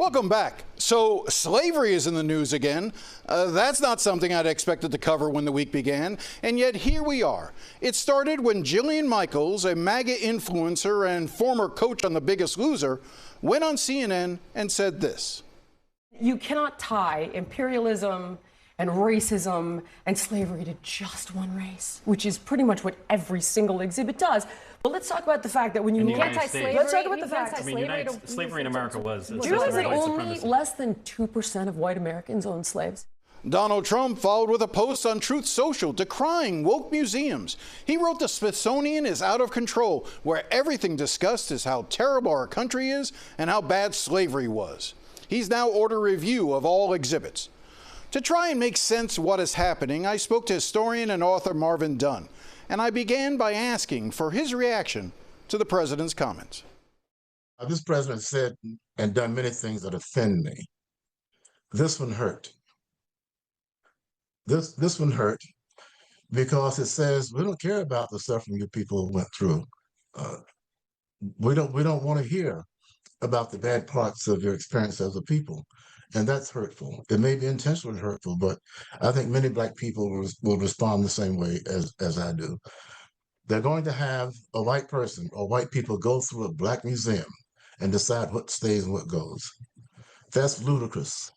Welcome back. So slavery is in the news again. That's not something I'd expected to cover when the week began, and yet here we are. It started when Jillian Michaels, a MAGA influencer and former coach on The Biggest Loser, went on CNN and said this. You cannot tie imperialism and racism and slavery to just one race, which is pretty much what every single exhibit does. But let's talk about the fact that when you can't tie slavery. Let's talk about the fact. Slavery in America was. Do you realize that only less than 2% of white Americans own slaves? Donald Trump followed with a post on Truth Social decrying woke museums. He wrote the Smithsonian is out of control, where everything discussed is how terrible our country is and how bad slavery was. He's now ordered review of all exhibits. To try and make sense of what is happening, I spoke to historian and author Marvin Dunn, and I began by asking for his reaction to the president's comments. This president said and done many things that offend me. This one hurt. This one hurt because it says we don't care about the suffering you people went through. We don't want to hear about the bad parts of your experience as a people. And that's hurtful. It may be intentionally hurtful, but I think many Black people will respond the same way as I do. They're going to have a white person or white people go through a Black museum and decide what stays and what goes. That's ludicrous.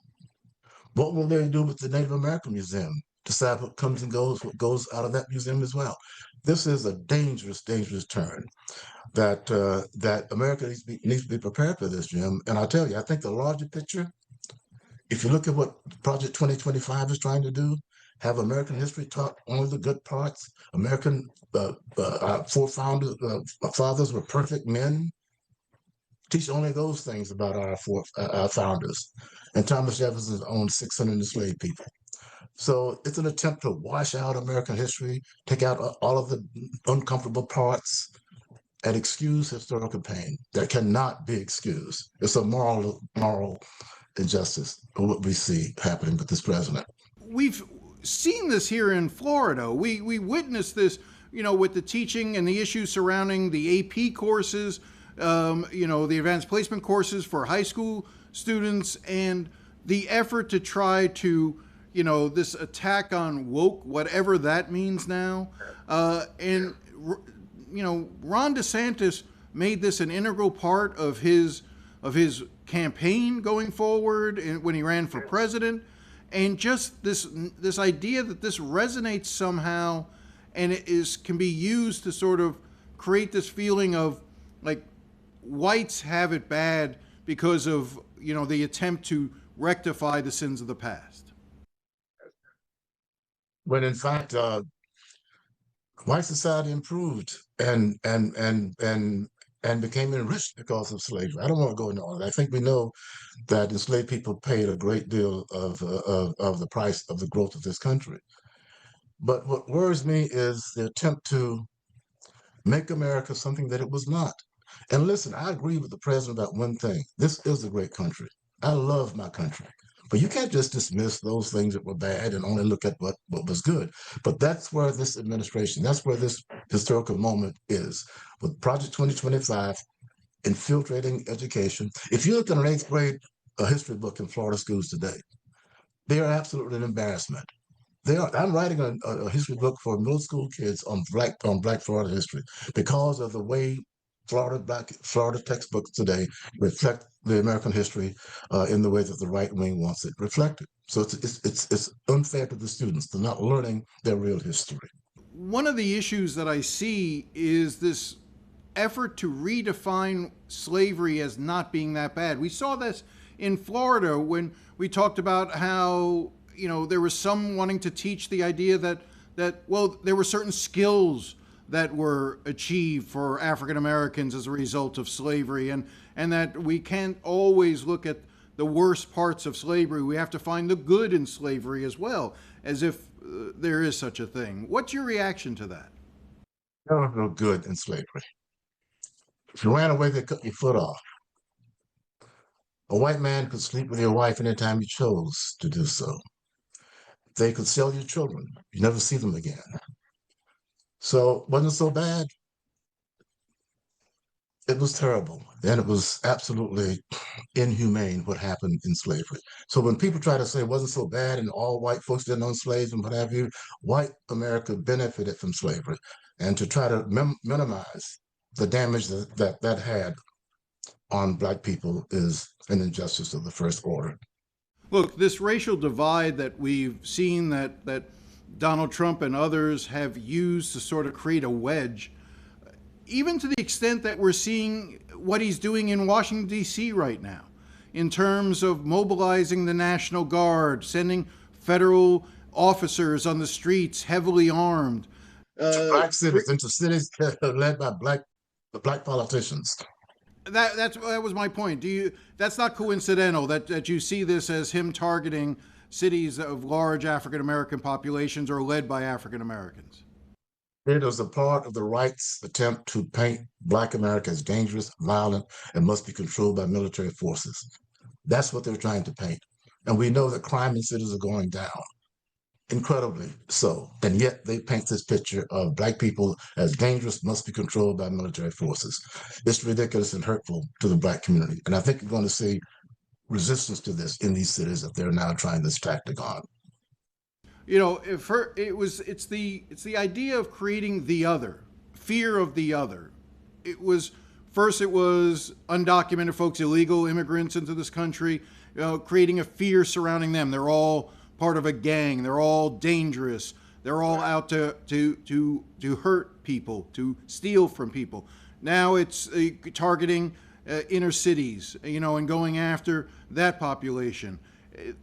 What will they do with the Native American Museum? Decide what comes and goes, what goes out of that museum as well. This is a dangerous, dangerous turn that that America needs to be prepared for this, Jim. And I'll tell you, I think the larger picture, if you look at what Project 2025 is trying to do, have American history taught only the good parts. American fathers were perfect men. Teach only those things about our founders. And Thomas Jefferson owned 600 enslaved people. So it's an attempt to wash out American history, take out all of the uncomfortable parts, and excuse historical pain that cannot be excused. It's a moral injustice of what we see happening with this president. We've seen this here in Florida. We witnessed this, with the teaching and the issues surrounding the AP courses, the advanced placement courses for high school students, and the effort to try to, this attack on woke, whatever that means now. Ron DeSantis made this an integral part of his campaign going forward when he ran for president, and just this idea that this resonates somehow, and it can be used to sort of create this feeling of like whites have it bad because of the attempt to rectify the sins of the past. When in fact, white society improved and became enriched because of slavery. I don't want to go into all that. I think we know that enslaved people paid a great deal of the price of the growth of this country. But what worries me is the attempt to make America something that it was not. And listen, I agree with the president about one thing. This is a great country. I love my country. But you can't just dismiss those things that were bad and only look at what was good. But that's where this administration, that's where this historical moment is. With Project 2025, infiltrating education. If you look at an 8th grade history book in Florida schools today, they are absolutely an embarrassment. They are. I'm writing a history book for middle school kids on Black Florida history because of the way Florida textbooks today reflect the American history in the way that the right wing wants it reflected. So it's unfair to the students. They're not learning their real history. One of the issues that I see is this effort to redefine slavery as not being that bad. We saw this in Florida when we talked about how there was some wanting to teach the idea that there were certain skills that were achieved for African Americans as a result of slavery, and that we can't always look at the worst parts of slavery. We have to find the good in slavery as well, as if there is such a thing. What's your reaction to that? There was no good in slavery. If you ran away, they cut your foot off. A white man could sleep with your wife anytime he chose to do so. They could sell your children. You never see them again. So it wasn't so bad. It was terrible. And it was absolutely inhumane what happened in slavery. So when people try to say it wasn't so bad and all white folks didn't own slaves and what have you, white America benefited from slavery. And to try to minimize the damage that had on Black people is an injustice of the first order. Look, this racial divide that we've seen that Donald Trump and others have used to sort of create a wedge, even to the extent that we're seeing what he's doing in Washington, D.C. right now, in terms of mobilizing the National Guard, sending federal officers on the streets heavily armed. Black cities into cities led by black politicians. That was my point. That's not coincidental that you see this as him targeting cities of large African American populations or led by African Americans. It was a part of the right's attempt to paint Black America as dangerous, violent, and must be controlled by military forces. That's what they're trying to paint. And we know that crime in cities are going down, incredibly so. And yet they paint this picture of Black people as dangerous, must be controlled by military forces. It's ridiculous and hurtful to the Black community. And I think you're going to see resistance to this in these cities if they're now trying this tactic on. You know, it's the idea of creating the other, fear of the other. It was undocumented folks, illegal immigrants into this country, creating a fear surrounding them. They're all part of a gang. They're all dangerous. They're all out to hurt people, to steal from people. Now it's targeting inner cities, and going after that population.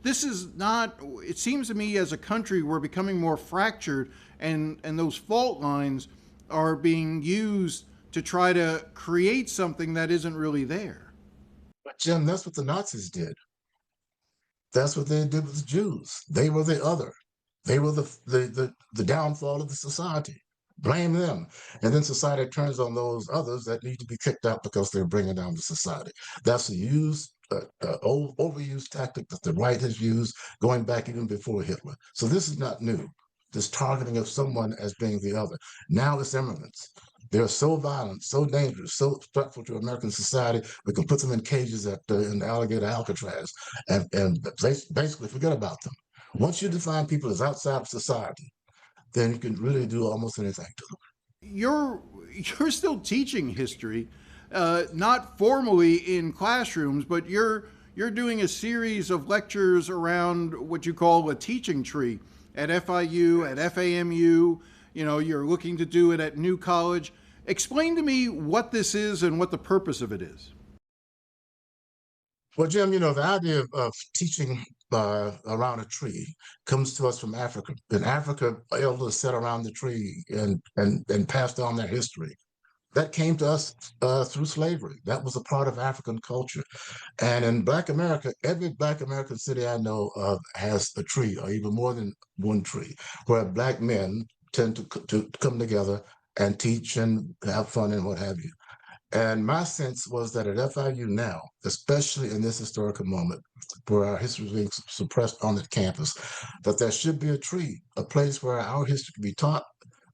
This is not, it seems to me as a country, we're becoming more fractured, and those fault lines are being used to try to create something that isn't really there. But Jim, that's what the Nazis did. That's what they did with the Jews. They were the other. They were the downfall of the society. Blame them. And then society turns on those others that need to be kicked out because they're bringing down the society. That's a overused tactic that the right has used going back even before Hitler. So this is not new, this targeting of someone as being the other. Now it's immigrants. They're so violent, so dangerous, so threatful to American society, we can put them in cages in the alligator Alcatraz and basically forget about them. Once you define people as outside of society, then you can really do almost anything to them. You're still teaching history, not formally in classrooms, but you're doing a series of lectures around what you call a teaching tree at FIU, at FAMU. You're looking to do it at New College. Explain to me what this is and what the purpose of it is. Well, Jim, the idea of teaching around a tree comes to us from Africa. In Africa, elders sat around the tree and passed on their history. That came to us through slavery. That was a part of African culture. And in Black America, every Black American city I know of has a tree, or even more than one tree, where Black men tend to come together and teach and have fun and what have you. And my sense was that at FIU now, especially in this historical moment where our history is being suppressed on the campus, that there should be a tree, a place where our history can be taught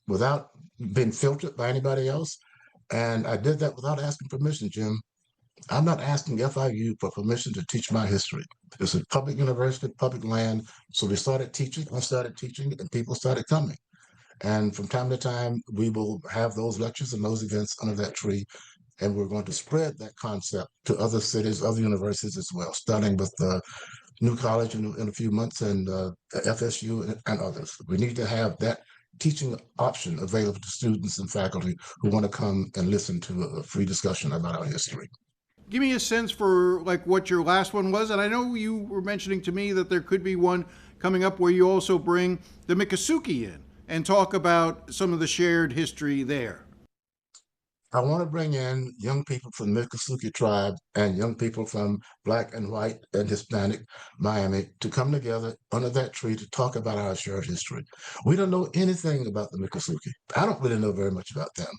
without being filtered by anybody else. And I did that without asking permission, Jim. I'm not asking FIU for permission to teach my history. It's a public university, public land. So we started teaching, I started teaching, and people started coming. And from time to time, we will have those lectures and those events under that tree. And we're going to spread that concept to other cities, other universities as well, starting with New College in a few months and FSU and others. We need to have that teaching option available to students and faculty who want to come and listen to a free discussion about our history. Give me a sense for what your last one was. And I know you were mentioning to me that there could be one coming up where you also bring the Miccosukee in and talk about some of the shared history there. I want to bring in young people from the Miccosukee tribe and young people from Black and white and Hispanic Miami to come together under that tree to talk about our shared history. We don't know anything about the Miccosukee. I don't really know very much about them.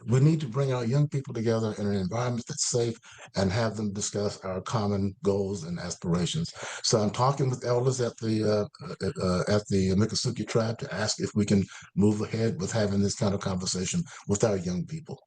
We need to bring our young people together in an environment that's safe and have them discuss our common goals and aspirations. So I'm talking with elders at the Miccosukee tribe to ask if we can move ahead with having this kind of conversation with our young people.